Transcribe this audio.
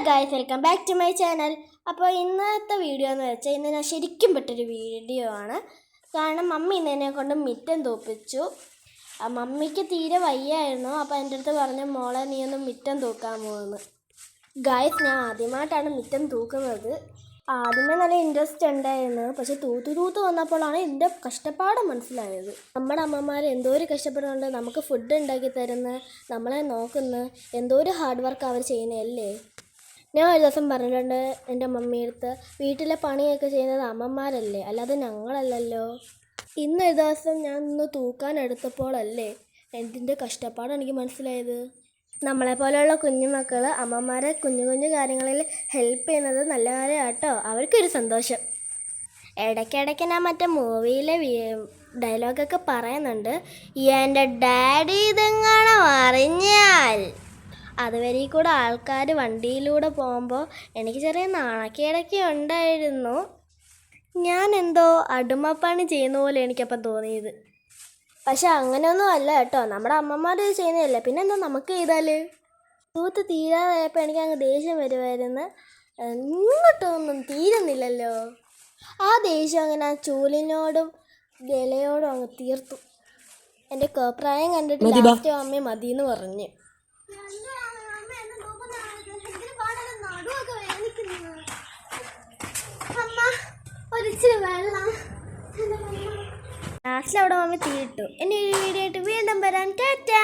Guys, welcome back to my channel. അപ്പോൾ ഇന്നത്തെ video എന്ന് വെച്ചാൽ ഇന്ന് ഞാൻ ശരിക്കും പെട്ടൊരു വീഡിയോ ആണ്. കാരണം മമ്മി ഇന്നെന്നെ കൊണ്ട് മിറ്റം തൂപ്പിച്ചു. മമ്മിക്ക് തീരെ വയ്യായിരുന്നു. അപ്പോൾ എൻ്റെ അടുത്ത് പറഞ്ഞു, മോളെ നീ ഒന്ന് മിറ്റം തൂക്കാമോ എന്ന്. ഗായ്സ്, ഞാൻ ആദ്യമായിട്ടാണ് മിറ്റം തൂക്കുന്നത്. ആദ്യമേ നല്ല ഇൻട്രസ്റ്റ് ഉണ്ടായിരുന്നു. പക്ഷെ തൂത്ത് വന്നപ്പോഴാണ് എൻ്റെ കഷ്ടപ്പാട് മനസ്സിലായത്. നമ്മുടെ അമ്മമാർ എന്തോരം കഷ്ടപ്പെടുന്നുണ്ട്, നമുക്ക് ഫുഡ് ഉണ്ടാക്കി തരുന്നു, നമ്മളെ നോക്കുന്നു, എന്തോരം ഹാർഡ് വർക്ക് അവർ ചെയ്യുന്നതല്ലേ. ഞാൻ ഒരു ദിവസം പറഞ്ഞിട്ടുണ്ട് എൻ്റെ മമ്മിയെടുത്ത്, വീട്ടിലെ പണിയൊക്കെ ചെയ്യുന്നത് അമ്മമാരല്ലേ, അല്ലാതെ ഞങ്ങളല്ലല്ലോ. ഇന്നൊരു ദിവസം ഞാൻ ഒന്ന് തൂക്കാൻ എടുത്തപ്പോഴല്ലേ എൻ്റെ കഷ്ടപ്പാട് എനിക്ക് മനസ്സിലായത്. നമ്മളെപ്പോലെയുള്ള കുഞ്ഞുമക്കൾ അമ്മമാരെ കുഞ്ഞു കുഞ്ഞു കാര്യങ്ങളിൽ ഹെൽപ്പ് ചെയ്യുന്നത് നല്ല കാര്യമാട്ടോ. അവർക്കൊരു സന്തോഷം. ഇടയ്ക്കിടയ്ക്ക് ഞാൻ മറ്റേ മൂവിയിലെ ഡയലോഗൊക്കെ പറയുന്നുണ്ട്, എൻ്റെ ഡാഡി ഇതെങ്ങനെ അറിഞ്ഞാൽ. അതുവരെ കൂടെ ആൾക്കാർ വണ്ടിയിലൂടെ പോകുമ്പോൾ എനിക്ക് ചെറിയ നാണക്കേടൊക്കെ ഉണ്ടായിരുന്നു. ഞാൻ എന്തോ അടിമപ്പണി ചെയ്യുന്ന പോലെ എനിക്കപ്പം തോന്നിയത്. പക്ഷെ അങ്ങനെയൊന്നും അല്ല കേട്ടോ, നമ്മുടെ അമ്മമാർ ചെയ്യുന്നതല്ലേ, പിന്നെന്താ നമുക്ക് ചെയ്താൽ. തൂത്ത് തീരാതായപ്പോൾ എനിക്ക് അങ്ങ് ദേഷ്യം വരുമായിരുന്നു. ഇങ്ങോട്ടൊന്നും തീരുന്നില്ലല്ലോ. ആ ദേഷ്യം അങ്ങനെ ആ ചൂലിനോടും ഇലയോടും അങ്ങ് തീർത്തു. എൻ്റെ കോപ്രായം കണ്ടിട്ട് ലാസ്റ്റ് അമ്മ മതിയെന്ന് പറഞ്ഞു. ലാസ്റ്റിൽ അവിടെ മമ്മി തീയിട്ടു. ഇനി ഒരു വീഡിയോ ആയിട്ട് വീണ്ടും വരാൻ. ടാറ്റാ.